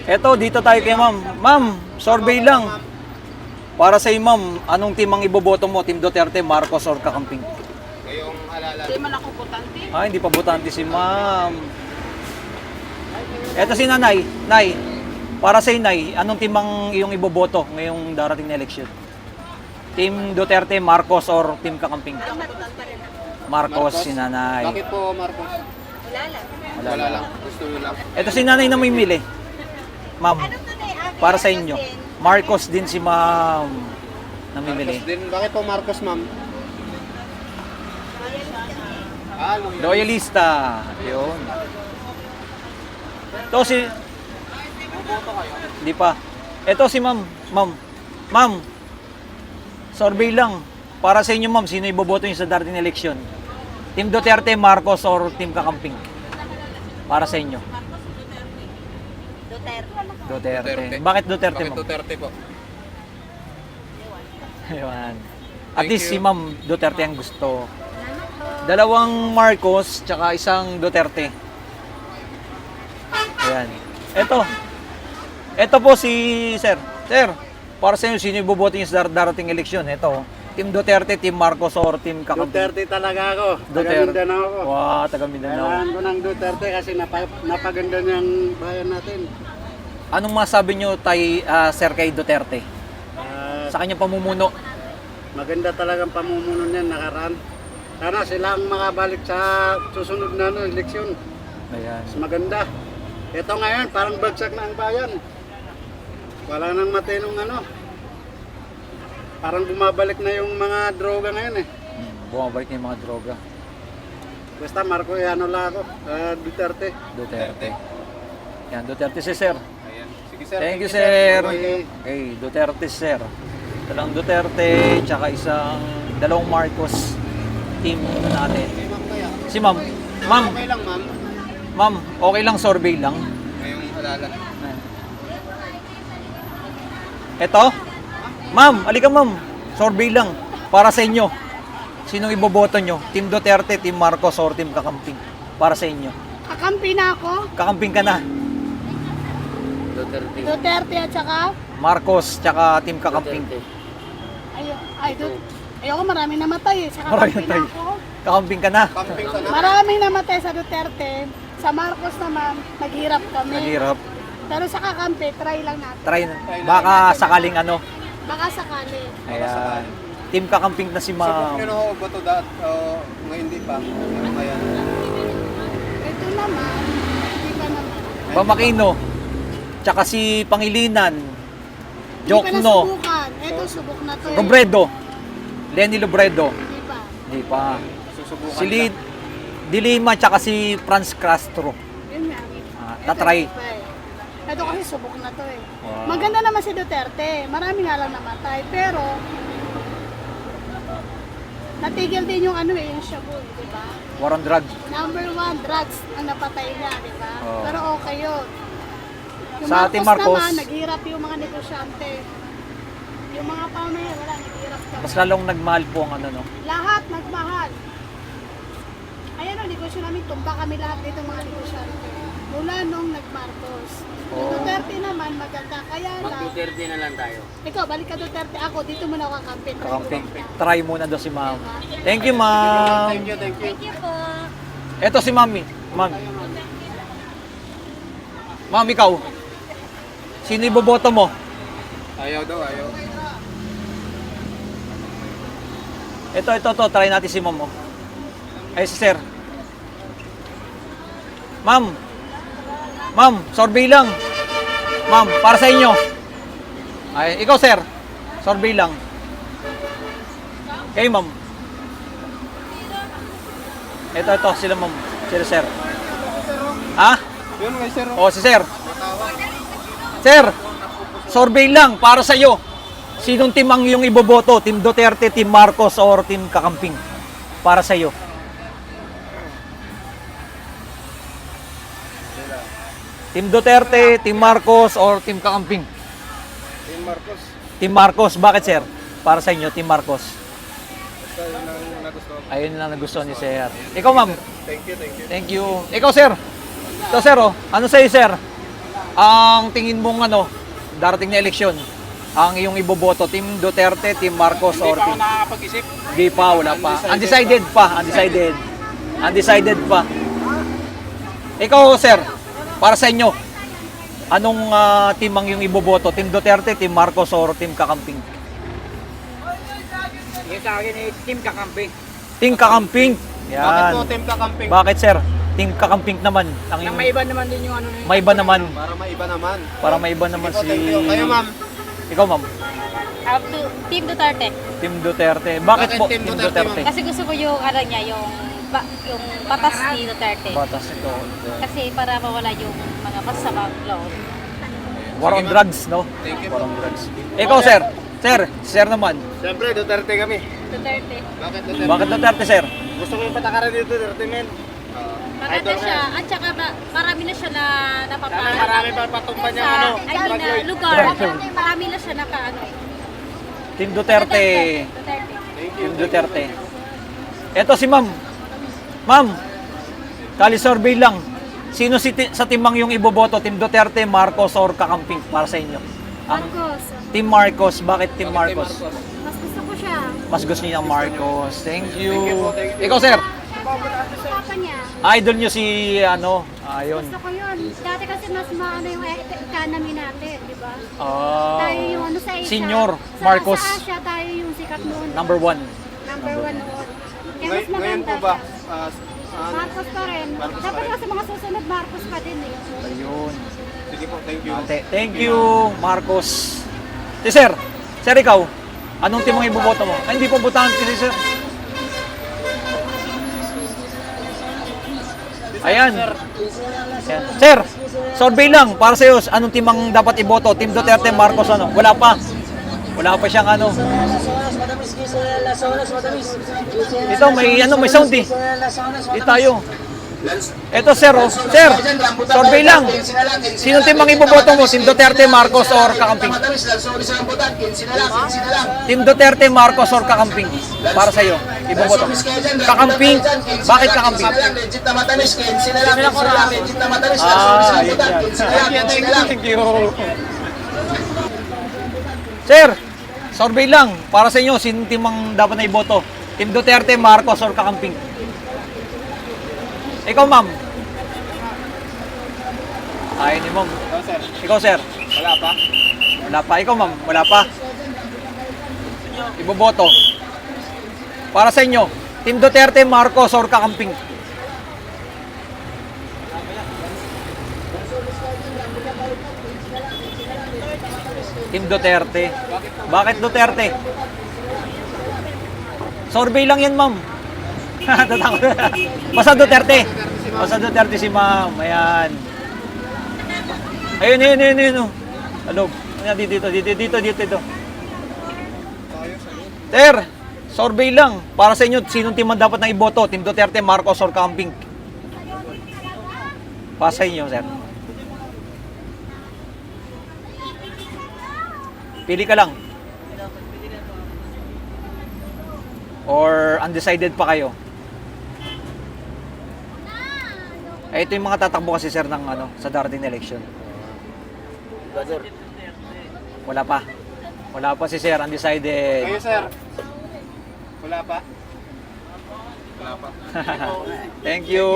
Eto, dito tayo kay ma'am. Ma'am, survey lang. Para sa ma'am, anong team ang iboboto mo? Team Duterte, Marcos, or Kakamping? Ngayong halala. Hindi man ako butante. Ah, hindi pa botante si ma'am. Eto si nanay. Nay, para sa nay, anong team ang iyong iboboto ngayong darating na eleksyon? Team Duterte, Marcos, or Team Kakamping? Marcos, si nanay. Bakit po, Marcos? Wala lang. Wala lang. Gusto nyo lang. Eto si nanay na may mili. Ma'am, para sa inyo. Marcos din si ma'am namimili. Marcos din. Bakit po Marcos, ma'am? Loyalista. Yun. Ito si... Hindi pa. Ito si ma'am. Ma'am. Survey lang. Para sa inyo ma'am, sino iboboto niyo sa darating na eleksyon? Team Duterte, Marcos, or Team Kakamping? Para sa inyo. Duterte. Bakit Duterte Bakit mo? Duterte po? Ayun. At Thank least si you. ma'am Duterte ang gusto. Dalawang Marcos, tsaka isang Duterte. Ayan. Ito po si Sir. Sir, para sa inyo, sino iboboto niyo sa darating eleksyon? Ito. Team Duterte, Team Marcos, or Team Kakamping? Duterte talaga ako. Duterte. Taga Mindanao ako. Wow, taga Mindanao. Kailangan ko ng Duterte kasi napaganda niyang bayan natin. Anong masabi niyo Sir kay Duterte? Ah, Sa kanyang pamumuno? maganda talagang pamumuno niyan nakaraan. Sana sila ang makabalik sa susunod na eleksyon. Ayan. Mas maganda. Ito ngayon, parang bagsak na ang bayan. Wala nang matinong Parang bumabalik na yung mga droga ngayon eh. Bumabalik na yung mga droga. Basta Marco, lang ako. Duterte. Duterte. Yan, Duterte si Sir. Ayan. Sige, sir. Thank you, Sir. Okay. Okay, Duterte, Sir. Talang Duterte, tsaka dalawang Marcos team natin. Okay, ma'am, kaya. Si ma'am. Ma'am, Okay lang, ma'am. ma'am, okay lang survey lang. Ngayong halala. Ito? Ma'am, alika ma'am. Survey lang. Para sa inyo. Sinong iboboto nyo? Team Duterte, Team Marcos, or Team Kakamping? Para sa inyo. Kakampi na ako. Kakamping ka na. Duterte at saka Marcos, tsaka Team Kakamping. ayoko maraming namatay eh. Sa Maraming kakampi na namatay. ako. Kakamping ka na. Camping ka na. Maraming namatay sa Duterte. Sa Marcos naman, naghirap kami. Naghirap. Pero sa kakampi, try lang natin. Try na. Baka sakaling Baka sakali. Ayan. Team Kakamping na si Subok ma'am. nyo na ho ba ito ngayon hindi pa? Ayan. Ito naman, hindi pa naman. Bamakino. Tsaka si Pangilinan. Hindi pa Jokno. nasubukan. Ito, subok na to. Robredo. Lenny Robredo. Hindi pa. Hindi pa. Susubukan Si Dilima tsaka si Franz Castro. Yun nga. Ito, Tatry. hindi pa eh. Ito kasi subok na to eh. Wow. Maganda naman si Duterte. Marami nga lang namatay. Pero, natigil din yung yung shabu, di ba? War on drugs. Number one, drugs ang napatay niya, di ba? Oo. Pero okay yun. Yung Sa ating Marcos, naman, naghirap yung mga negosyante. Yung mga pamaya, wala, naghirap kami. mas lalong nagmahal po ang Lahat nagmahal. Ayan o, negosyo namin, tumba kami lahat dito mga negosyante. Mula nung nag-Marcos. Yung Oo. Duterte naman, maganda. Kaya lang, Mag-Duterte na lang tayo. ikaw, balik ka Duterte. Ako, dito muna ako kakampin. Kakamping. Try muna daw si ma'am. Thank you, ma'am. Thank you, thank you. Thank you po. Eto si mami. Ma'am. Ma'am, ikaw. Sino iboboto mo? Ayaw daw, ayaw. Ito. Try natin si ma'am. Ay, si sir. Ma'am. Ma'am, survey lang. Ma'am, para sa inyo. Ay, ikaw, sir. Survey lang. Okay, ma'am. Ito, sila, ma'am. Sila, sir. Ha? Yun, may sir. O, si sir. Sir, survey lang para sa iyo. Sinong team ang iyong iboboto? Team Duterte, Team Marcos, or Team Kakamping? Para sa iyo. Team Duterte, Team Marcos, or Team Kakamping? Team Marcos. Team Marcos. Bakit, sir? Para sa inyo, Team Marcos. Basta yun ang nagustuhan. Ayun lang nagustuhan ni sir. Ikaw, ma'am. Thank you, thank you. Thank you. Ikaw, sir. Ito, sir, oh. Ano sa'yo, sir? Ang tingin mong ano, darating na eleksyon, ang iyong iboboto, Team Duterte, Team Marcos, or Team... nakakapag-isip. Di pa, wala pa. Undecided pa, undecided. Undecided pa. Ikaw, sir, para sa inyo, anong team ang iyong iboboto? Team Duterte, Team Marcos, or Team Kakamping? Yung sa akin team kakamping. Team Kakamping. Bakit po Yan. team kakamping? Bakit, sir? Team Kakamping naman. Ang Nang iyong... may iba naman din yung ano na yun. May iba naman. Para maiba naman. Para may iba naman Sige po, si... thank you. Kayo ma'am. Ikaw, ma'am. Team Duterte. Team Duterte. Bakit po Team Team Duterte, Duterte? Kasi gusto ko yung ano niya, yung batas ni Duterte. Batas ito. Kasi para mawala yung mga masamang loob. War on drugs, no? Thank you War po. on drugs. Ikaw, sir. Sir naman. Siyempre, Duterte kami. Duterte. Bakit Duterte? Bakit Duterte, sir? Gusto ko yung patakaran dito, Duterte men. Maganda siya. At saka marami na siya na napapala. Marami pa patumba niya ano. na lugar. Marami na siya naka ano. Team Duterte. Duterte. Team Duterte. Ito si ma'am. Ma'am, kali survey lang. Sino sa timang yung iboboto? Team Duterte, Marcos, or Kakamping para sa inyo? Marcos. Team Marcos. Bakit Team Marcos? Mas gusto ko siya. Mas gusto niya ang Marcos. Thank you. Ikaw, sir. Papa niya. Idol niyo si ano? Ayun. Gusto ko yun. Dati kasi mas maano yung economy natin, di ba? Ah, Tayo yung ano sa Asia. Senior Sa- Marcos. Sa Asia, tayo yung sikat noon. number 1. Number 1 noon. Kaya mas Ngayon maganda po ba? siya. Marcos pa rin. Marcos pa Dapat rin. kasi mga susunod Marcos pa din eh. Ayun. Sige po, thank you. Ate, thank you, Marcos. Si sir. Sir, ikaw. Anong team ang iboboto mo? Ay, hindi po botahan si sir. Ayan. Ayan. Sir, survey lang para sa iyo. Anong team ang dapat iboto? Team Duterte, Marcos, ano? Wala pa. Wala pa siyang ano. Dito may sound eh. Di tayo. Ito sir, oh. Sir, survey lang. Sino team ang iboboto mo? Team Duterte, Marcos, or Kakamping? Team Duterte, Marcos, or Kakamping? Para sa iyo, iboboto. Kakamping. Bakit Kakamping? Ah, yun yan. Thank you. Sir, survey lang. Para sa inyo, sino team ang dapat na iboto? Team Duterte, Marcos, or Kakamping? Ikaw, ma'am. Ayaw ni ma'am. sir. Ikaw, sir. Wala pa? Wala pa. Ikaw, ma'am. Wala pa. Iboboto. Para sa inyo, Team Duterte, Marcos, or Kakamping? Team Duterte. Bakit Duterte? Survey lang yan, ma'am. Tatakot. Basta Duterte. Basta Duterte si ma'am. Ayan. Ayun. Oh. Ano? Ayan, dito. Sir, survey lang. Para sa inyo, sinong team ang dapat na iboto? Team Duterte, Marcos, or Kakamping? Para sa inyo, sir. Pili ka lang. Or undecided pa kayo? Ito yung mga tatakbo kasi sir ng ano, sa darating na election. Wala pa. Wala pa si sir, undecided. Kayo sir. Wala pa? Wala pa. Thank you.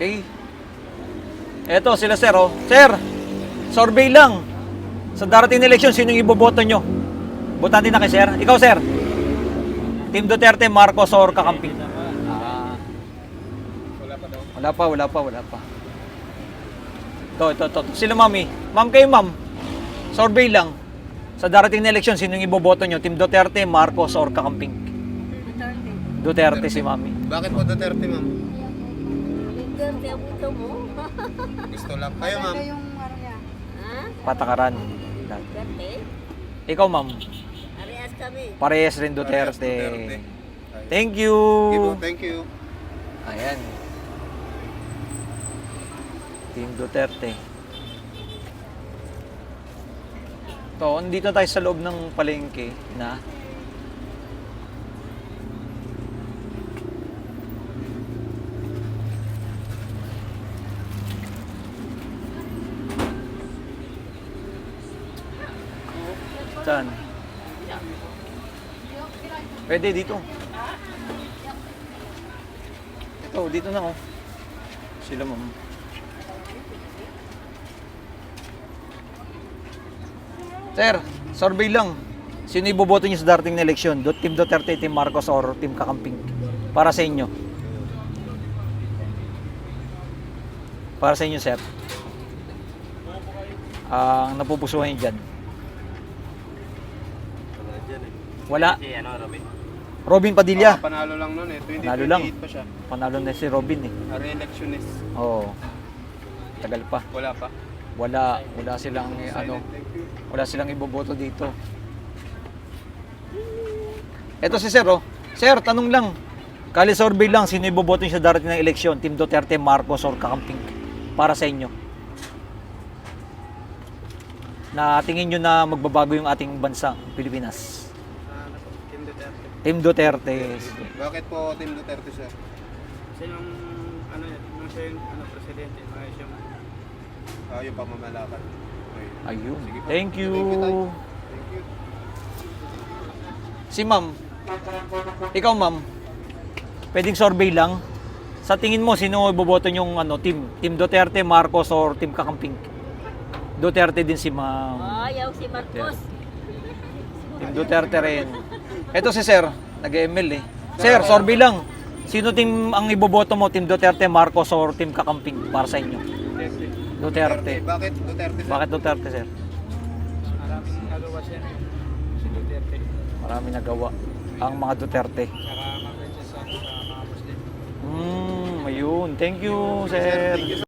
Okay. Eto sila sir, oh. Sir, survey lang. Sa darating na election, sino yung iboboto nyo? Botan din na kay sir. Ikaw sir. Team Duterte, Marcos, or Kakamping? Wala pa. Ito. Sila mami. Ma'am kayo ma'am. Survey lang. Sa darating na election, sino yung iboboto nyo? Team Duterte, Marcos, or Kakamping? Duterte si mami. Bakit po Duterte, ma'am? Duterte ang ito mo. Gusto lang. Kayo, ma'am? Yung ano niya. Patakaran. Duterte. Ikaw ma'am. Parehas kami. Parehas rin Duterte. Thank you. Thank you. Ayan. Team Duterte. So, andito tayo sa loob ng palengke na Saan? Pwede dito. Ito, dito na oh. Sila ma'am. Sir, survey lang. Sino iboboto niyo sa darating na eleksyon? Team Duterte, Team Marcos, or Team Kakamping? Para sa inyo. Para sa inyo, sir. Ang napupusuhan niyo dyan. Wala. Robin Padilla. Panalo lang nun eh. Panalo lang. 2028 pa siya. Panalo na si Robin eh. Re-electionist. Oo. Tagal pa. Wala pa. Wala silang wala silang iboboto dito. Ito si Sir oh. Sir, tanong lang. Kali survey lang, sino iboboto niyo sa darating na eleksyon? Team Duterte, Marcos, or Kakamping? Para sa inyo. Na tingin nyo na magbabago yung ating bansa, Pilipinas. Team Duterte. Team Duterte. Bakit po Team Duterte sir? Kasi nung siya yung presidente, maayos yung Yung pamamalakad. Okay. Ayun. Sige po. Thank you. Thank you, Tay. Thank you. Si ma'am. Ikaw ma'am. Pwedeng survey lang. Sa tingin mo, sino iboboto nyong team? Team Duterte, Marcos, or Team Kakamping? Duterte din si ma'am. Ayaw si Marcos. Team Duterte rin. Ito si Sir, nag-ML eh. Sir, survey lang. Sino team ang iboboto mo? Team Duterte, Marcos, or Team Kakamping para sa inyo? Duterte. Bakit Duterte sir? Bakit Duterte, sir? maraming nagawa siya si Duterte. Marami nagawa ang mga Duterte. Saka mabait siya sa mga Muslim. Ayun. Thank you, sir. Thank you.